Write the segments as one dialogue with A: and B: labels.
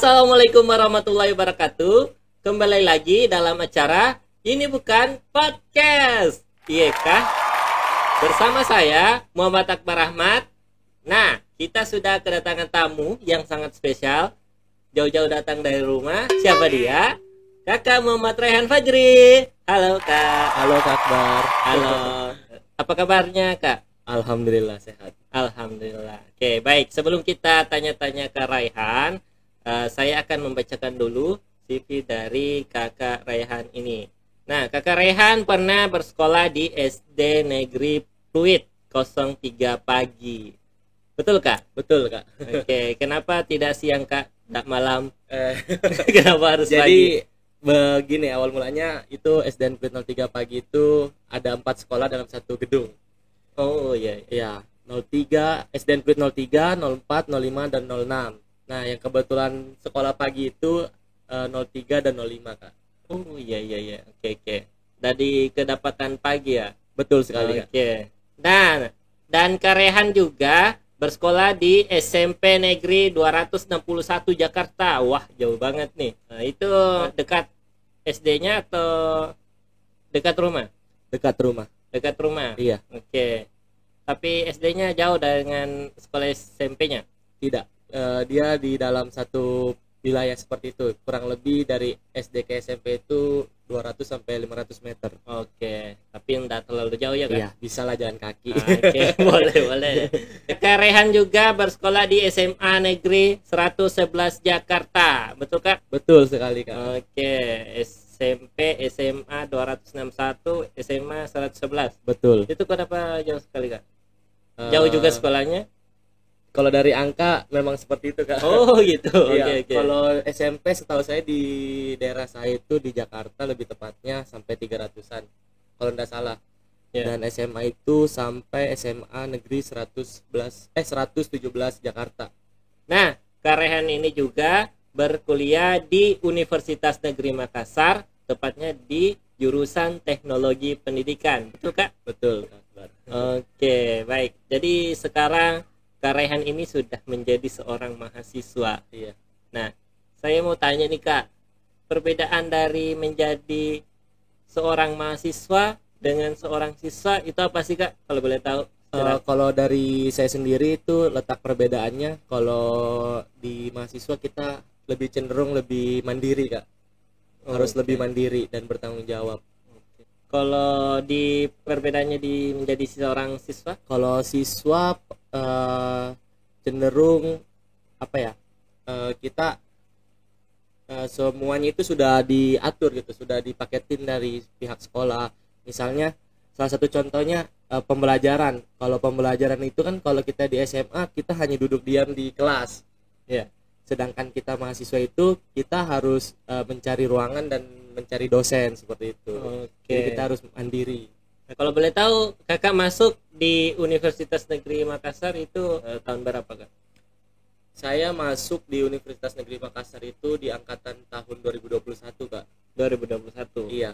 A: Assalamualaikum warahmatullahi wabarakatuh. Kembali lagi dalam acara Ini Bukan Podcast. Iya kah? Bersama saya Muhammad Akbar Ahmad. Nah, kita sudah kedatangan tamu yang sangat spesial. Jauh-jauh datang dari rumah. Siapa dia? Kakak Muhammad Raihan Fajri. Halo Kak.
B: Halo Kak Akbar.
A: Halo. Apa kabarnya Kak?
B: Alhamdulillah sehat.
A: Alhamdulillah. Oke, baik. Sebelum kita tanya-tanya ke Raihan, saya akan membacakan dulu CV dari Kakak Raihan ini. Nah, Kakak Raihan pernah bersekolah di SD Negeri Pluit 03 pagi. Betul Kak?
B: Betul Kak.
A: Oke, kenapa tidak siang Kak? Tidak malam? Kenapa harus
B: Jadi
A: pagi?
B: begini, awal mulanya itu SD Pluit 03 pagi itu ada 4 sekolah dalam satu gedung.
A: Oh iya.
B: Ya, 03, SD Pluit 03, 04, 05 dan 06. Nah, yang kebetulan sekolah pagi itu 03 dan 05 Kak.
A: Oh iya. Oke. Dari kedapatan pagi ya.
B: Betul sekali Kak.
A: Oke. Dan Kak Raihan juga bersekolah di SMP Negeri 261 Jakarta. Wah, jauh banget nih. Nah, itu dekat SD-nya atau dekat rumah?
B: Dekat rumah.
A: Dekat rumah.
B: Iya.
A: Oke. Tapi SD-nya jauh dengan sekolah SMP-nya?
B: Tidak. Dia di dalam satu wilayah seperti itu. Kurang lebih dari SD ke SMP itu 200 sampai 500 meter.
A: Oke. Tapi enggak terlalu jauh ya, Kak?
B: Iya, bisa lah jalan kaki.
A: Oke, boleh. Kak Raihan juga bersekolah di SMA Negeri 111 Jakarta. Betul, Kak?
B: Betul sekali Kak.
A: Oke. SMP, SMA 261, SMA 111.
B: Betul.
A: Itu kenapa jauh sekali, Kak? Jauh juga sekolahnya?
B: Kalau dari angka memang seperti itu Kak.
A: Oh gitu.
B: Iya.
A: Oke.
B: Kalau SMP setahu saya di daerah saya itu di Jakarta lebih tepatnya sampai 300-an. Kalau tidak salah.
A: Ya.
B: Dan SMA itu sampai SMA Negeri 117 Jakarta.
A: Nah, Kak Raihan ini juga berkuliah di Universitas Negeri Makassar, tepatnya di jurusan Teknologi Pendidikan. Betul, Kak?
B: Betul Kak.
A: Oke, baik. Jadi sekarang Kak Raihan ini sudah menjadi seorang mahasiswa.
B: Iya.
A: Nah, saya mau tanya nih Kak, perbedaan dari menjadi seorang mahasiswa dengan seorang siswa itu apa sih Kak? Kalau boleh tahu.
B: Kalau dari saya sendiri itu letak perbedaannya, kalau di mahasiswa kita lebih cenderung lebih mandiri Kak. Harus lebih mandiri dan bertanggung jawab.
A: Kalau di perbedaannya di menjadi seorang siswa?
B: Kalau siswa cenderung apa ya? Kita semuanya itu sudah diatur gitu, sudah dipaketin dari pihak sekolah. Misalnya salah satu contohnya pembelajaran. Kalau pembelajaran itu kan kalau kita di SMA kita hanya duduk diam di kelas. Ya. Sedangkan kita mahasiswa itu kita harus mencari ruangan dan mencari dosen seperti itu.
A: Oke.
B: Jadi kita harus mandiri.
A: Nah, kalau boleh tahu Kakak masuk di Universitas Negeri Makassar itu tahun berapa Kak?
B: Saya masuk di Universitas Negeri Makassar itu di angkatan tahun 2021 Kak.
A: 2021.
B: Iya.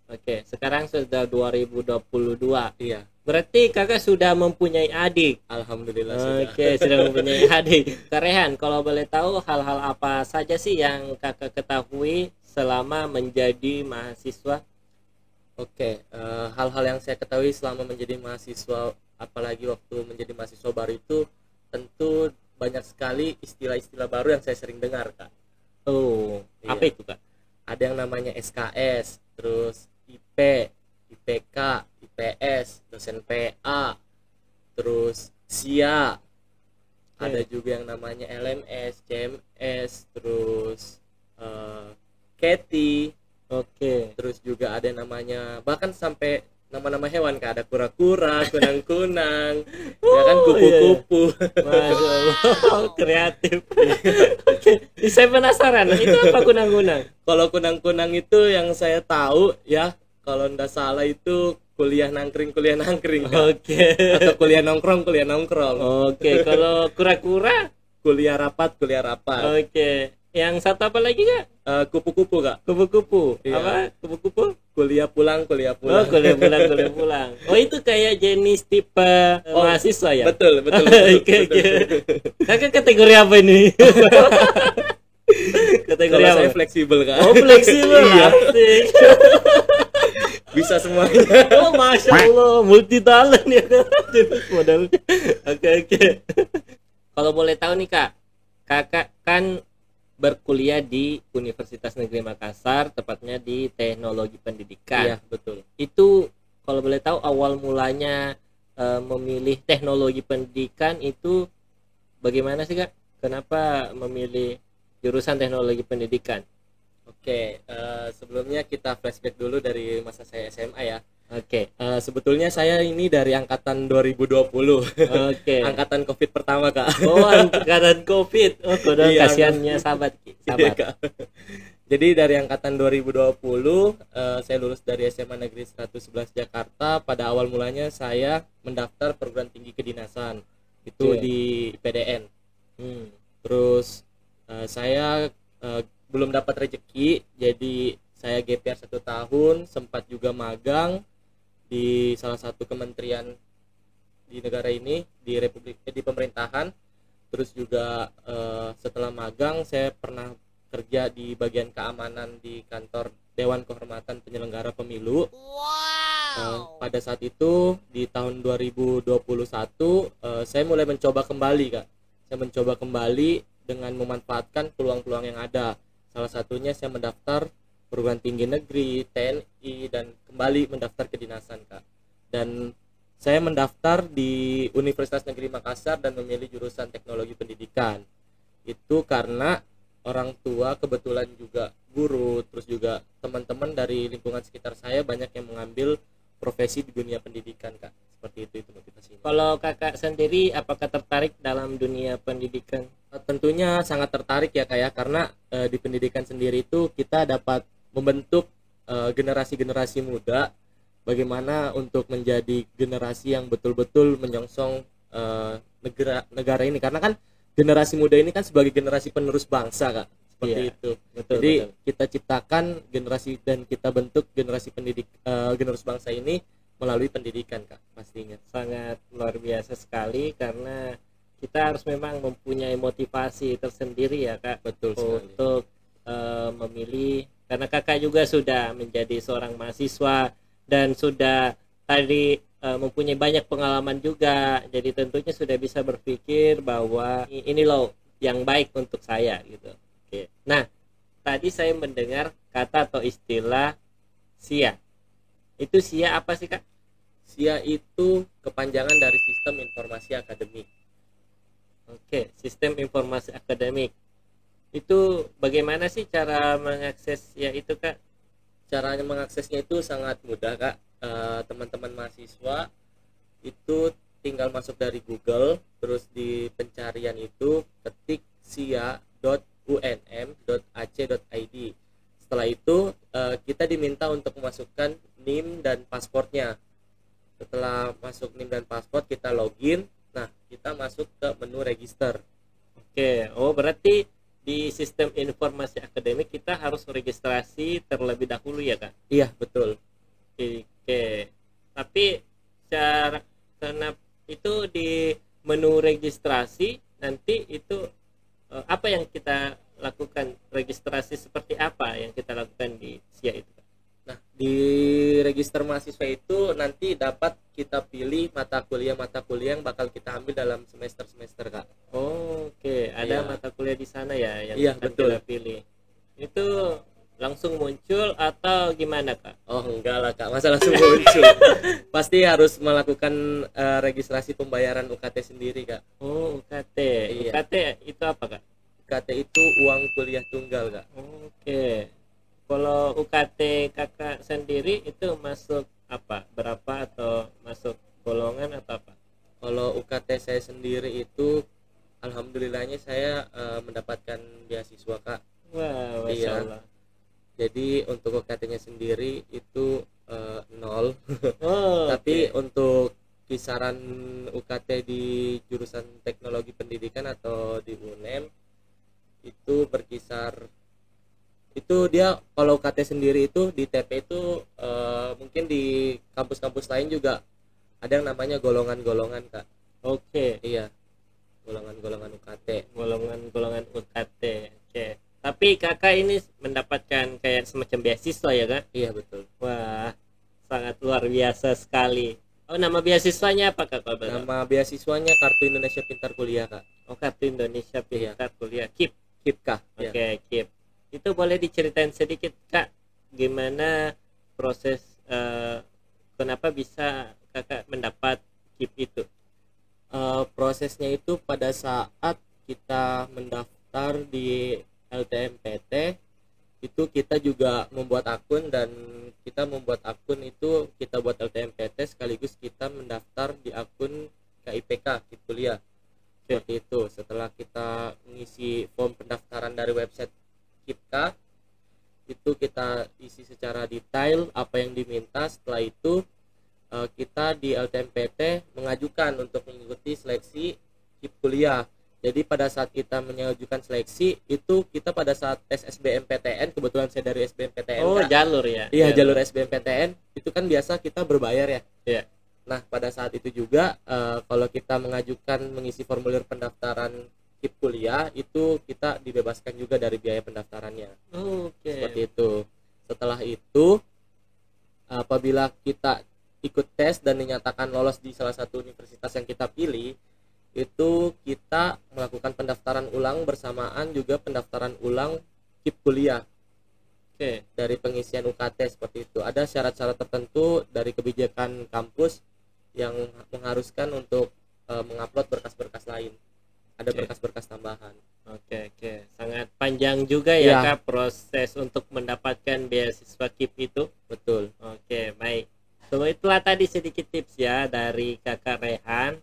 A: Oke, sekarang sudah 2022.
B: Iya.
A: Berarti Kakak sudah mempunyai adik.
B: Alhamdulillah sudah.
A: Oke, sudah mempunyai adik. Kak Raihan, kalau boleh tahu hal-hal apa saja sih yang Kakak ketahui selama menjadi mahasiswa?
B: Oke, hal-hal yang saya ketahui selama menjadi mahasiswa, apalagi waktu menjadi mahasiswa baru itu, tentu banyak sekali istilah-istilah baru yang saya sering dengar Kak.
A: Oh,
B: Iya.
A: apa itu Kak?
B: Ada yang namanya SKS, terus IP, IPK, IPS, dosen PA, terus SIA, ada juga yang namanya LMS, CMS, terus KETI.
A: Oke.
B: Terus juga ada yang namanya bahkan sampai nama-nama hewan Kak, ada kura-kura, kunang-kunang, ya kan kupu-kupu.
A: Masya Allah, kreatif. Oke, saya penasaran, itu apa kunang-kunang?
B: Kalau kunang-kunang itu yang saya tahu ya, kalau ndak salah itu kuliah nangkring Kak.
A: Oke.
B: Atau kuliah nongkrong.
A: Oke, kalau kura-kura?
B: Kuliah rapat.
A: Oke. Yang satu apa lagi Kak?
B: Kupu-kupu Kak.
A: Kupu-kupu.
B: Iya.
A: Apa? Kupu-kupu?
B: Kuliah pulang.
A: Oh, kuliah pulang. Oh, itu kayak jenis tipe mahasiswa ya?
B: Betul.
A: Oke. Kakak kategori apa ini? Kategori
B: Kalau
A: apa?
B: saya fleksibel Kak.
A: Oh, fleksibel.
B: Iya.
A: Asik.
B: Bisa semuanya.
A: Oh, Masya Allah, multi talent ya kan. Modalnya. Oke. Kalau boleh tahu nih Kak, Kakak kan berkuliah di Universitas Negeri Makassar, tepatnya di Teknologi Pendidikan.
B: Iya, betul.
A: Itu kalau boleh tahu awal mulanya memilih Teknologi Pendidikan itu bagaimana sih Kak? Kenapa memilih jurusan Teknologi Pendidikan?
B: Oke, sebelumnya kita flashback dulu dari masa saya SMA ya.
A: Oke.
B: Sebetulnya saya ini dari angkatan 2020.
A: Oke.
B: Angkatan Covid pertama, Kak.
A: Oh, angkatan Covid. Oh, kodok
B: Iya,
A: kasihannya sahabat.
B: Iya, Kak. Jadi dari angkatan 2020, saya lulus dari SMA Negeri 111 Jakarta. Pada awal mulanya saya mendaftar perguruan tinggi kedinasan. Itu
A: Oke.
B: di PDN. Terus saya belum dapat rezeki, jadi saya GPR 1 tahun, sempat juga magang di salah satu kementerian di negara ini, di di pemerintahan. Terus juga setelah magang saya pernah kerja di bagian keamanan di kantor Dewan Kehormatan Penyelenggara Pemilu. Pada saat itu di tahun 2021 saya mulai mencoba kembali Kak. Saya mencoba kembali dengan memanfaatkan peluang-peluang yang ada. Salah satunya saya mendaftar perguruan tinggi negeri, TNI, dan kembali mendaftar kedinasan Kak. Dan saya mendaftar di Universitas Negeri Makassar dan memilih jurusan Teknologi Pendidikan. Itu karena orang tua, kebetulan juga guru, terus juga teman-teman dari lingkungan sekitar saya banyak yang mengambil profesi di dunia pendidikan Kak. Seperti itu motivasinya.
A: Kalau Kakak sendiri apakah tertarik dalam dunia pendidikan?
B: Tentunya sangat tertarik ya Kak ya, karena di pendidikan sendiri itu kita dapat membentuk generasi-generasi muda bagaimana untuk menjadi generasi yang betul-betul menyongsong negara ini, karena kan generasi muda ini kan sebagai generasi penerus bangsa Kak, seperti
A: Iya,
B: itu.
A: betul,
B: Jadi
A: betul.
B: kita ciptakan generasi dan kita bentuk generasi generasi bangsa ini melalui pendidikan Kak, pastinya.
A: Sangat luar biasa sekali karena kita harus memang mempunyai motivasi tersendiri ya Kak,
B: Betul sekali.
A: untuk memilih, karena Kakak juga sudah menjadi seorang mahasiswa dan sudah tadi mempunyai banyak pengalaman juga, jadi tentunya sudah bisa berpikir bahwa ini loh yang baik untuk saya gitu. Oke. Nah, tadi saya mendengar kata atau istilah SIA. Itu SIA apa sih Kak?
B: SIA itu kepanjangan dari Sistem Informasi Akademik.
A: Oke, Sistem Informasi Akademik. Itu bagaimana sih cara mengakses ya itu Kak?
B: Caranya mengaksesnya itu sangat mudah Kak. Teman-teman mahasiswa itu tinggal masuk dari Google, terus di pencarian itu ketik sia.unm.ac.id. Setelah itu kita diminta untuk memasukkan NIM dan pasportnya. Setelah masuk NIM dan paspor, kita login. Nah, kita masuk ke menu register.
A: Oke, oh berarti di Sistem Informasi Akademik kita harus registrasi terlebih dahulu ya Kak?
B: Iya, betul.
A: Oke. Tapi cara karena itu di menu registrasi nanti itu apa yang kita lakukan, registrasi seperti apa yang kita lakukan di SIA itu?
B: Nah, di register mahasiswa itu nanti dapat kita pilih mata kuliah yang bakal kita ambil dalam semester-semester Kak.
A: Oh, oke, ada
B: Iya.
A: mata kuliah di sana ya yang
B: Iya,
A: akan
B: betul.
A: kita pilih. Itu langsung muncul atau gimana Kak?
B: Oh enggak lah Kak, masa langsung muncul. Pasti harus melakukan registrasi pembayaran UKT sendiri Kak.
A: Oh, UKT.
B: Iya.
A: UKT itu apa Kak?
B: UKT itu uang kuliah tunggal Kak.
A: Oke. Kalau UKT Kakak sendiri itu masuk apa? Berapa atau masuk golongan atau apa?
B: Kalau UKT saya sendiri itu alhamdulillahnya saya mendapatkan beasiswa Kak.
A: Wah, Masya
B: Iya.
A: Allah.
B: Jadi untuk UKT-nya sendiri itu 0.
A: Oh,
B: Tapi
A: oke.
B: untuk kisaran UKT di jurusan teknologi pendidikan atau di UNEM itu berkisar, itu dia kalau UKT sendiri itu di TP itu mungkin di kampus-kampus lain juga ada yang namanya golongan-golongan Kak.
A: Oke.
B: Iya, golongan-golongan UKT.
A: Golongan-golongan UKT. Oke. Tapi kakak ini mendapatkan kayak semacam beasiswa ya kak?
B: Iya betul.
A: Wah, sangat luar biasa sekali. Oh, nama beasiswanya apa kak? Kalau boleh tahu?
B: Nama beasiswanya Kartu Indonesia Pintar Kuliah kak.
A: Oh, Kartu Indonesia
B: Iya.
A: Pintar Kuliah, KIP.
B: KIP kak.
A: Oke,
B: Iya.
A: KIP. Itu boleh diceritain sedikit kak, gimana proses kenapa bisa kakak mendapat KIP itu?
B: Prosesnya itu pada saat kita mendaftar di LTMPT itu kita juga membuat akun, dan kita membuat akun itu kita buat LTMPT sekaligus kita mendaftar di akun KIPK KIP Kuliah. Seperti itu. Setelah kita mengisi form pendaftaran dari website KIPK, itu kita isi secara detail apa yang diminta. Setelah itu kita di LTMPT mengajukan untuk mengikuti seleksi KIP Kuliah. Jadi pada saat kita mengajukan seleksi itu kita pada saat tes SBMPTN, kebetulan saya dari SBMPTN.
A: Oh,
B: Kak.
A: jalur ya?
B: Iya, jalur SBMPTN itu kan biasa kita berbayar ya.
A: Iya.
B: Nah pada saat itu juga kalau kita mengajukan mengisi formulir pendaftaran KIP Kuliah itu kita dibebaskan juga dari biaya pendaftarannya.
A: Oke.
B: Seperti itu. Setelah itu apabila kita ikut tes dan dinyatakan lolos di salah satu universitas yang kita pilih, itu kita melakukan pendaftaran ulang bersamaan juga pendaftaran ulang KIP Kuliah.
A: Oke.
B: Dari pengisian UKT seperti itu. Ada syarat-syarat tertentu dari kebijakan kampus yang mengharuskan untuk mengupload berkas-berkas lain. Ada
A: Oke.
B: berkas-berkas tambahan.
A: Oke. Sangat panjang juga ya
B: Iya.
A: kak proses untuk mendapatkan beasiswa KIP itu.
B: Betul.
A: Oke, baik. So, itulah tadi sedikit tips ya dari kakak Rehan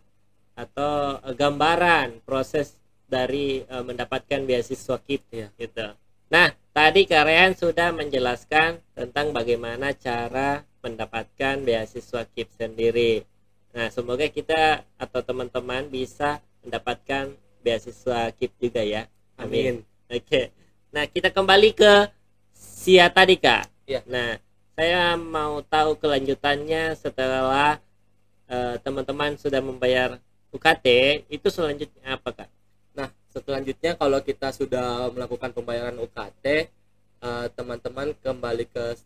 A: atau gambaran proses dari mendapatkan beasiswa KIP
B: Iya.
A: gitu. Nah, tadi Kak Rehan sudah menjelaskan tentang bagaimana cara mendapatkan beasiswa KIP sendiri. Nah, semoga kita atau teman-teman bisa mendapatkan beasiswa KIP juga ya. Amin. Oke. Nah, kita kembali ke Sia tadi Kak.
B: Iya.
A: Nah, saya mau tahu kelanjutannya setelah teman-teman sudah membayar UKT, itu selanjutnya apa Kak?
B: Nah, selanjutnya kalau kita sudah melakukan pembayaran UKT, teman-teman kembali ke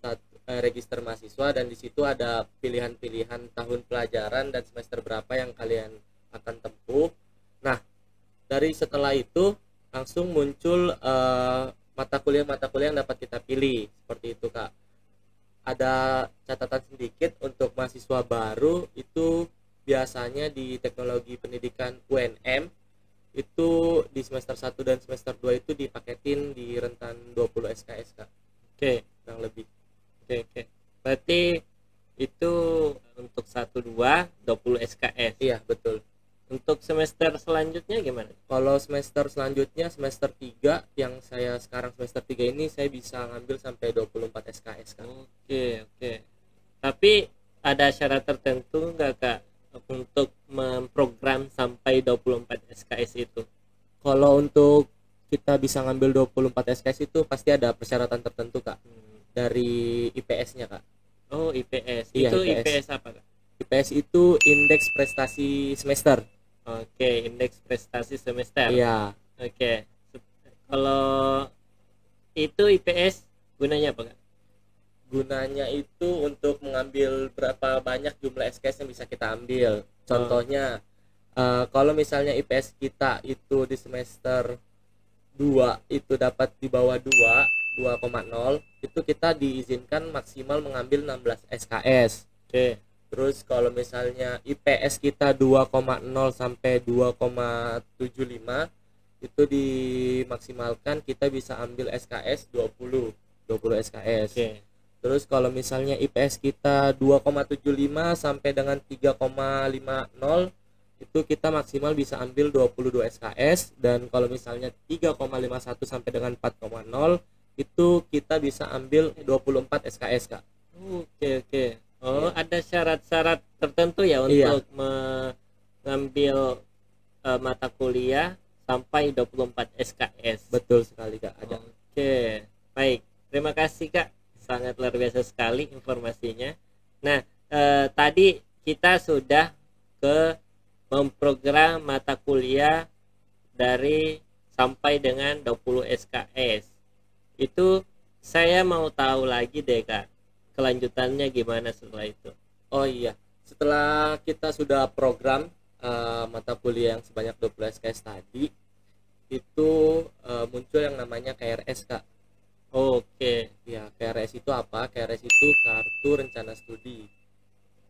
B: register mahasiswa, dan di situ ada pilihan-pilihan tahun pelajaran dan semester berapa yang kalian akan tempuh. Nah, dari setelah itu langsung muncul mata kuliah yang dapat kita pilih. Seperti itu Kak. Ada catatan sedikit untuk mahasiswa baru itu biasanya di teknologi pendidikan UNM itu di semester 1 dan semester 2 itu dipaketin di rentan 20 SKS Kak.
A: Oke.
B: Kurang lebih.
A: Oke. Berarti itu untuk 1 2 20 SKS.
B: Iya, betul.
A: Untuk semester selanjutnya gimana?
B: Kalau semester selanjutnya semester 3 yang saya sekarang semester 3 ini saya bisa ngambil sampai 24 SKS Kak.
A: Oke. Tapi ada syarat tertentu nggak Kak untuk memprogram sampai 24 SKS itu?
B: Kalau untuk kita bisa ngambil 24 SKS itu pasti ada persyaratan tertentu Kak. Dari IPS-nya Kak.
A: Oh, IPS.
B: Iya,
A: Itu
B: IPS.
A: IPS apa Kak?
B: IPS itu indeks prestasi semester.
A: Oke, indeks prestasi semester.
B: Iya.
A: Oke. Kalau itu IPS gunanya apa Kak?
B: Gunanya itu untuk mengambil berapa banyak jumlah SKS yang bisa kita ambil. Contohnya kalau misalnya IPS kita itu di semester 2 itu dapat di bawah 2,0, itu kita diizinkan maksimal mengambil 16 SKS.
A: Oke.
B: Terus kalau misalnya IPS kita 2,0 sampai 2,75 itu dimaksimalkan kita bisa ambil SKS 20 SKS.
A: Oke.
B: Terus kalau misalnya IPS kita 2,75 sampai dengan 3,50 itu kita maksimal bisa ambil 22 SKS, dan kalau misalnya 3,51 sampai dengan 4,0 itu kita bisa ambil 24 SKS Kak.
A: Oke. Oh,
B: Iya.
A: ada syarat-syarat tertentu ya
B: Iya.
A: untuk mengambil mata kuliah sampai 24 SKS.
B: Betul sekali Kak, ada.
A: Oke. Baik. Terima kasih Kak. Sangat luar biasa sekali informasinya. Nah, tadi kita sudah ke memprogram mata kuliah dari sampai dengan 20 SKS. Itu saya mau tahu lagi deh Kak, kelanjutannya gimana setelah itu?
B: Oh iya, setelah kita sudah program mata kuliah yang sebanyak 12 case tadi, itu muncul yang namanya KRS Kak.
A: Oke,
B: Ya, KRS itu apa? KRS itu kartu rencana studi.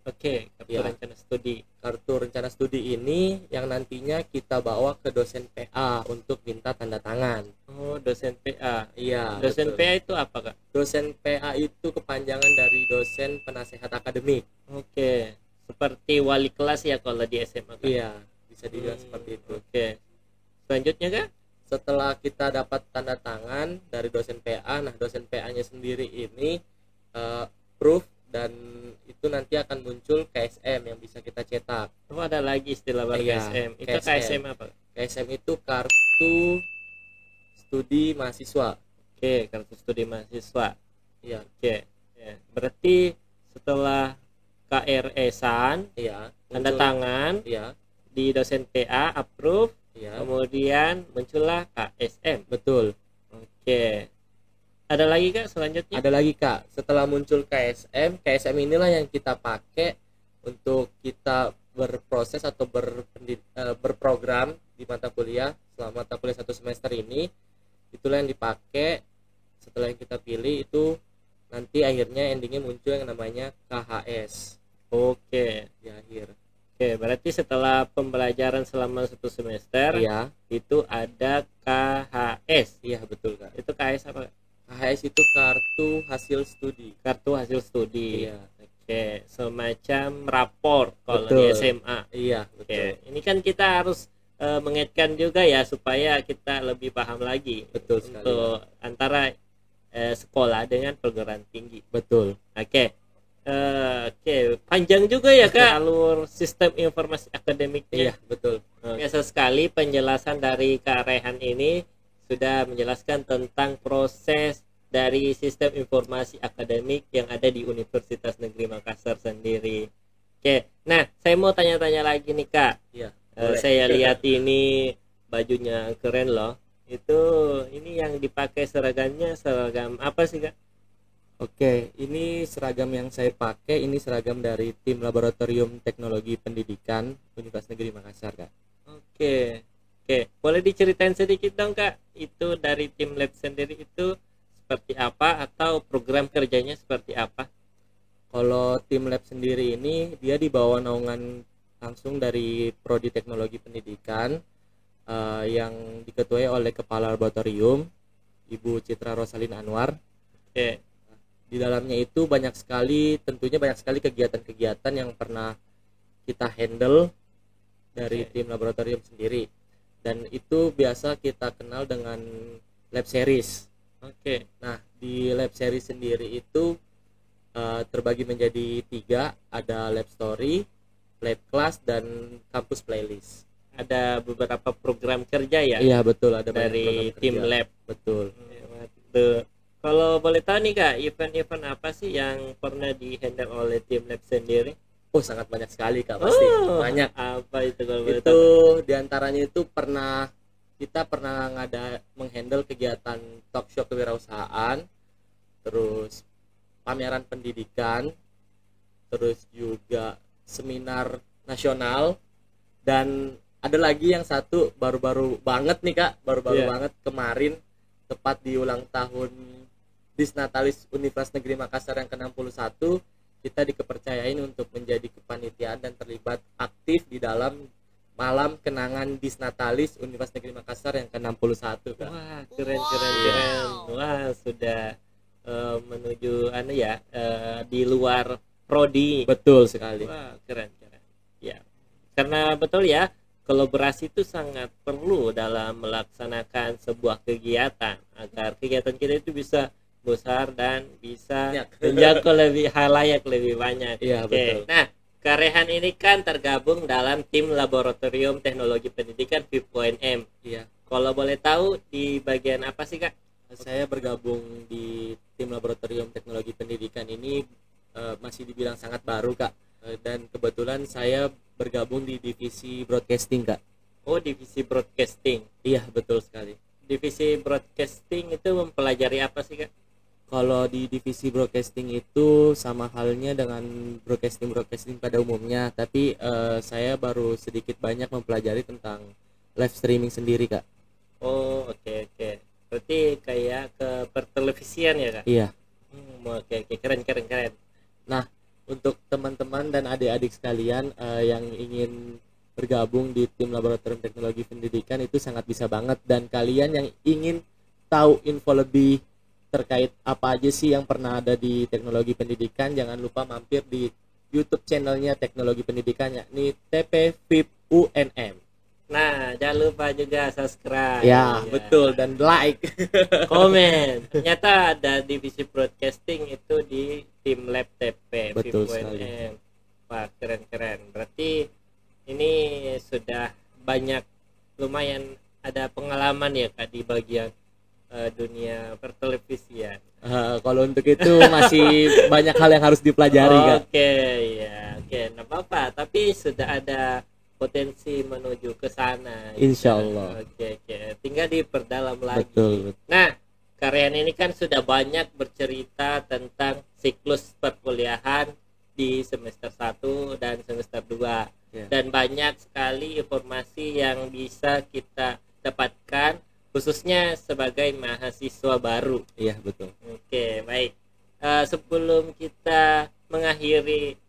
A: oke, kartu
B: Ya.
A: rencana studi.
B: Kartu rencana studi ini yang nantinya kita bawa ke dosen PA untuk minta tanda tangan.
A: Oh, dosen PA.
B: Iya,
A: Dosen
B: betul.
A: PA itu apa Kak?
B: Dosen PA itu kepanjangan dari dosen penasehat akademik.
A: Oke, seperti wali kelas ya kalau di SMA Kak?
B: Iya, bisa dibilang seperti itu.
A: Oke, selanjutnya Kak?
B: Setelah kita dapat tanda tangan dari dosen PA, nah dosen PA-nya sendiri ini proof, dan itu nanti akan muncul KSM yang bisa kita cetak.
A: Oh, ada lagi istilah baru
B: Iya,
A: KSM. Itu
B: KSM.
A: KSM apa?
B: KSM itu kartu studi mahasiswa.
A: Oke, kartu studi mahasiswa.
B: Iya,
A: Oke, ya. Berarti setelah KRS-an,
B: iya.
A: tanda
B: muncul-
A: tangan
B: Iya,
A: di dosen PA, approve,
B: iya.
A: kemudian muncullah KSM.
B: Betul.
A: Oke. Ada lagi Kak selanjutnya?
B: Ada lagi Kak, setelah muncul KSM, KSM inilah yang kita pakai untuk kita berproses atau berprogram di mata kuliah selama mata kuliah 1 semester ini. Itulah yang dipakai. Setelah yang kita pilih itu nanti akhirnya endingnya muncul yang namanya KHS
A: Oke.
B: di akhir.
A: Oke, berarti setelah pembelajaran selama 1 semester
B: Iya,
A: itu ada KHS.
B: iya betul Kak.
A: Itu KHS apa?
B: KHS itu kartu hasil studi.
A: Kartu hasil studi.
B: Iya,
A: Oke, semacam rapor kalau
B: Betul.
A: di SMA.
B: iya
A: Oke,
B: betul.
A: ini kan kita harus mengaitkan juga ya supaya kita lebih paham lagi
B: Betul sekali.
A: untuk antara sekolah dengan perguruan tinggi.
B: Betul.
A: Oke. Oke, panjang juga ya Kak alur sistem informasi akademiknya.
B: Iya, betul.
A: Biasa sekali penjelasan dari Kak Rehan ini sudah menjelaskan tentang proses dari sistem informasi akademik yang ada di Universitas Negeri Makassar sendiri. Oke, nah saya mau tanya-tanya lagi nih Kak.
B: Iya.
A: Saya lihat ini bajunya keren loh. Itu ini yang dipakai seragamnya seragam apa sih Kak?
B: Oke, ini seragam yang saya pakai, ini seragam dari tim Laboratorium Teknologi Pendidikan Universitas Negeri Makassar, Kak.
A: Oke. Oke, boleh diceritain sedikit dong Kak, itu dari tim lab sendiri itu seperti apa atau program kerjanya seperti apa?
B: Kalau tim lab sendiri ini dia di bawah naungan langsung dari Prodi Teknologi Pendidikan yang diketuai oleh Kepala Laboratorium Ibu Citra Rosalin Anwar.
A: Oke.
B: Di dalamnya itu tentunya banyak sekali kegiatan-kegiatan yang pernah kita handle dari tim laboratorium sendiri, dan itu biasa kita kenal dengan lab series.
A: Oke.
B: Nah, di lab series sendiri itu terbagi menjadi 3, ada lab story, lab class, dan campus playlist.
A: Ada beberapa program kerja ya
B: Iya betul, ada banyak
A: dari
B: program
A: tim
B: kerja.
A: lab.
B: Betul.
A: Waktu kalau boleh tahu nih Kak, event-event apa sih yang pernah di-handle oleh tim lab sendiri?
B: Oh, sangat banyak sekali Kak, pasti banyak.
A: Apa itu kalau boleh
B: Itu
A: tahu?
B: diantaranya itu kita pernah menghandle kegiatan talk show kewirausahaan, terus pameran pendidikan, terus juga seminar nasional, dan ada lagi yang satu baru-baru banget nih Kak,
A: Iya.
B: banget kemarin, tepat di ulang tahun Disnatalis Universitas Negeri Makassar yang ke-61, kita dikepercayain untuk menjadi kepanitiaan dan terlibat aktif di dalam malam kenangan Disnatalis Universitas Negeri Makassar yang ke-61 Kak.
A: Wah, keren. Wah, sudah menuju di luar prodi.
B: Betul sekali.
A: Wah, keren. Ya. Karena betul ya, kolaborasi itu sangat perlu dalam melaksanakan sebuah kegiatan agar kegiatan kita itu bisa besar dan bisa
B: Banyak.
A: menjangkau lebih halayak lebih banyak.
B: Iya,
A: Oke.
B: betul.
A: Nah, Kak Rehan ini kan tergabung dalam tim Laboratorium Teknologi Pendidikan VIP-UNM.
B: Iya.
A: Kalau boleh tahu di bagian apa sih Kak?
B: Saya bergabung di tim Laboratorium Teknologi Pendidikan ini masih dibilang sangat baru Kak. Dan kebetulan saya bergabung di divisi broadcasting Kak.
A: Oh, divisi broadcasting.
B: Iya betul sekali.
A: divisi broadcasting itu mempelajari apa sih, Kak?
B: Kalau di divisi broadcasting itu sama halnya dengan broadcasting pada umumnya, tapi saya baru sedikit banyak mempelajari tentang live streaming sendiri, Kak.
A: Oh, oke. Berarti kayak ke pertelevisian ya, Kak?
B: Iya.
A: Oke, keren.
B: Nah, untuk teman-teman dan adik-adik sekalian yang ingin bergabung di tim Laboratorium Teknologi Pendidikan itu sangat bisa banget, dan kalian yang ingin tahu info lebih terkait apa aja sih yang pernah ada di teknologi pendidikan, jangan lupa mampir di YouTube channelnya Teknologi Pendidikan, yakni TP VIP UNM.
A: Nah, jangan lupa juga subscribe.
B: Ya, betul, dan like.
A: Komen. Ternyata ada divisi broadcasting itu di tim lab TP
B: Betul
A: VIP
B: sekali.
A: UNM. Wah, keren. Berarti ini sudah banyak, lumayan ada pengalaman ya, Kak, di bagian dunia pertelevisian.
B: Kalau untuk itu masih banyak hal yang harus dipelajari, Kak.
A: Oke, nggak apa-apa. Tapi sudah ada potensi menuju ke sana.
B: Insya Allah.
A: Oke. Tinggal diperdalam lagi.
B: Betul.
A: Nah, Kak ini kan sudah banyak bercerita tentang siklus perkuliahan di semester 1 dan semester 2.
B: Ya.
A: Dan banyak sekali informasi yang bisa kita dapatkan, khususnya sebagai mahasiswa baru.
B: Iya, betul.
A: Oke, baik. Sebelum kita mengakhiri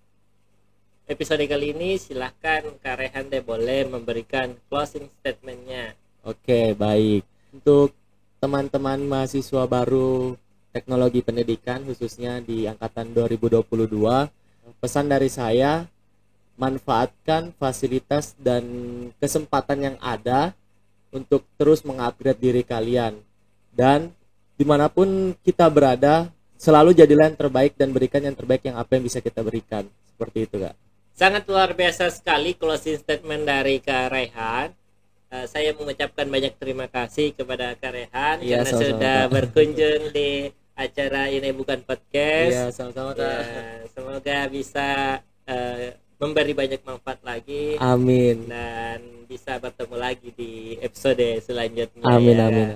A: episode kali ini, silahkan Kak Rehan deh boleh memberikan closing statementnya.
B: Oke, baik. Untuk teman-teman mahasiswa baru teknologi pendidikan, khususnya di angkatan 2022, pesan dari saya, manfaatkan fasilitas dan kesempatan yang ada untuk terus mengupgrade diri kalian, dan dimanapun kita berada selalu jadilah yang terbaik dan berikan yang terbaik yang apa yang bisa kita berikan, seperti itu, Kak.
A: Sangat luar biasa sekali closing statement dari Kak Rehan. Saya mengucapkan banyak terima kasih kepada Kak Rehan
B: Iya,
A: karena
B: sama-sama,
A: sudah
B: Kak.
A: berkunjung di acara Ini Bukan Podcast.
B: Iya, sama-sama, Kak.
A: Ya, semoga bisa memberi banyak manfaat lagi.
B: Amin.
A: Dan bisa bertemu lagi di episode selanjutnya.
B: Amin,
A: ya.
B: amin.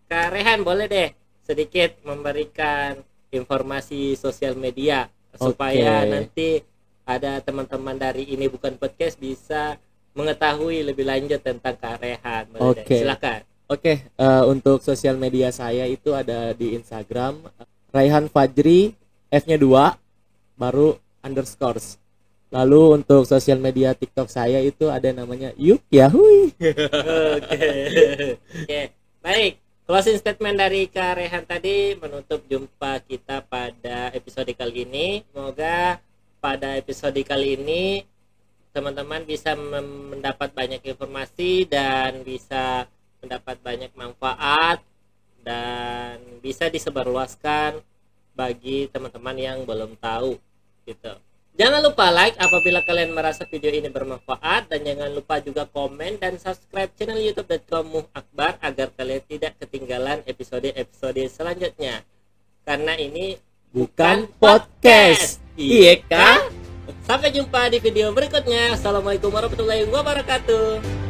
A: Kak Rehan boleh deh sedikit memberikan informasi sosial media supaya nanti ada teman-teman dari Ini Bukan Podcast bisa mengetahui lebih lanjut tentang Kak Rehan. Boleh deh, silakan.
B: Oke, untuk sosial media saya itu ada di Instagram Raihan Fajri, F-nya 2 baru underscores. Lalu untuk sosial media TikTok saya itu ada namanya Yuk Yahui.
A: Oke. Baik. Closing statement dari Kak Rehan tadi menutup jumpa kita pada episode kali ini. Semoga pada episode kali ini teman-teman bisa mendapat banyak informasi dan bisa mendapat banyak manfaat dan bisa disebarluaskan bagi teman-teman yang belum tahu gitu. Jangan lupa like apabila kalian merasa video ini bermanfaat, dan jangan lupa juga komen dan subscribe channel youtube.com/muhakbar agar kalian tidak ketinggalan episode-episode selanjutnya. Karena ini
B: Bukan podcast. Iya kah?
A: Sampai jumpa di video berikutnya. Assalamualaikum warahmatullahi wabarakatuh.